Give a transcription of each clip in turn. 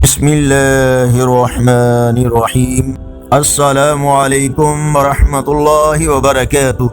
بسم اللہ الرحمن الرحیم۔ السلام علیکم ورحمۃ اللہ وبرکاتہ۔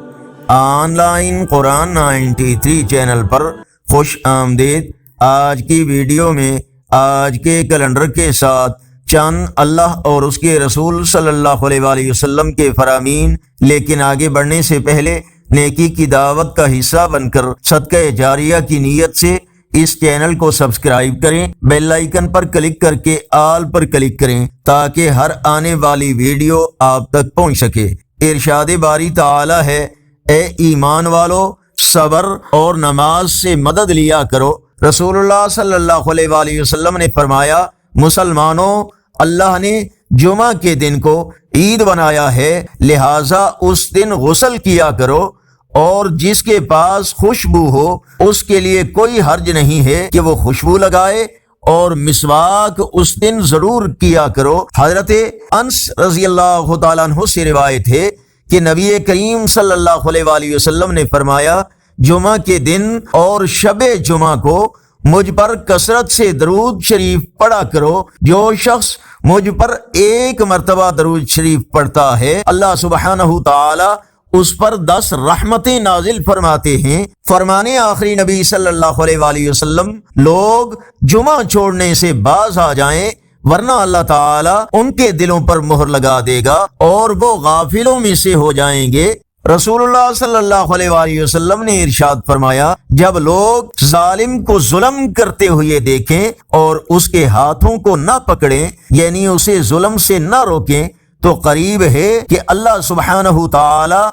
آن لائن قرآن 93 چینل پر خوش آمدید۔ آج کی ویڈیو میں آج کے کیلنڈر کے ساتھ چند اللہ اور اس کے رسول صلی اللہ علیہ وآلہ وسلم کے فرامین، لیکن آگے بڑھنے سے پہلے نیکی کی دعوت کا حصہ بن کر صدقہ جاریہ کی نیت سے اس چینل کو سبسکرائب کریں، بیل آئیکن پر کلک کر کے آل پر کلک کریں تاکہ ہر آنے والی ویڈیو آپ تک پہنچ سکے۔ ارشاد باری تعالی ہے، اے ایمان والو صبر اور نماز سے مدد لیا کرو۔ رسول اللہ صلی اللہ علیہ وآلہ وسلم نے فرمایا، مسلمانوں، اللہ نے جمعہ کے دن کو عید بنایا ہے، لہٰذا اس دن غسل کیا کرو، اور جس کے پاس خوشبو ہو اس کے لیے کوئی حرج نہیں ہے کہ وہ خوشبو لگائے، اور مسواک اس دن ضرور کیا کرو۔ حضرت انس رضی اللہ تعالیٰ عنہ سے روایت ہے کہ نبی کریم صلی اللہ علیہ وآلہ وسلم نے فرمایا، جمعہ کے دن اور شب جمعہ کو مجھ پر کثرت سے درود شریف پڑھا کرو۔ جو شخص مجھ پر ایک مرتبہ درود شریف پڑھتا ہے، اللہ سبحانہ تعالی اس پر 10 رحمتیں نازل فرماتے ہیں۔ فرمانے آخری نبی صلی اللہ علیہ وآلہ وسلم، لوگ جمعہ چھوڑنے سے باز آ جائیں ورنہ اللہ تعالیٰ ان کے دلوں پر مہر لگا دے گا اور وہ غافلوں میں سے ہو جائیں گے۔ رسول اللہ صلی اللہ علیہ وآلہ وسلم نے ارشاد فرمایا، جب لوگ ظالم کو ظلم کرتے ہوئے دیکھیں اور اس کے ہاتھوں کو نہ پکڑیں، یعنی اسے ظلم سے نہ روکیں، تو قریب ہے کہ اللہ سبحانہ تعالی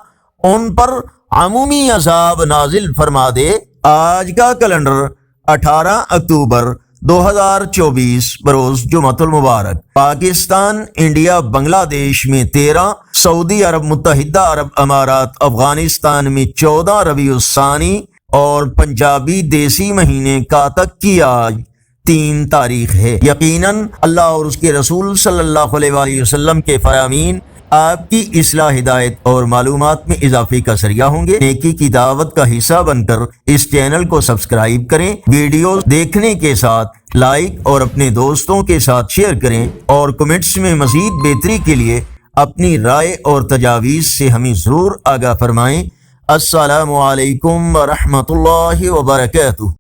ان پر عمومی عذاب نازل فرما دے۔ آج کا کیلنڈر 18 اکتوبر 2024 بروز جمعۃ المبارک۔ پاکستان، انڈیا، بنگلہ دیش میں 13، سعودی عرب متحدہ عرب امارات افغانستان میں 14 ربیع الثانی اور پنجابی دیسی مہینے کاتک کی آج 3 تاریخ ہے۔ یقیناً اللہ اور اس کے رسول صلی اللہ علیہ وآلہ وسلم کے فرامین آپ کی اصلاح، ہدایت اور معلومات میں اضافے کا ذریعہ ہوں گے۔ نیکی کی دعوت کا حصہ بن کر اس چینل کو سبسکرائب کریں، ویڈیوز دیکھنے کے ساتھ لائک اور اپنے دوستوں کے ساتھ شیئر کریں، اور کمنٹس میں مزید بہتری کے لیے اپنی رائے اور تجاویز سے ہمیں ضرور آگاہ فرمائیں۔ السلام علیکم ورحمۃ اللہ وبرکاتہ۔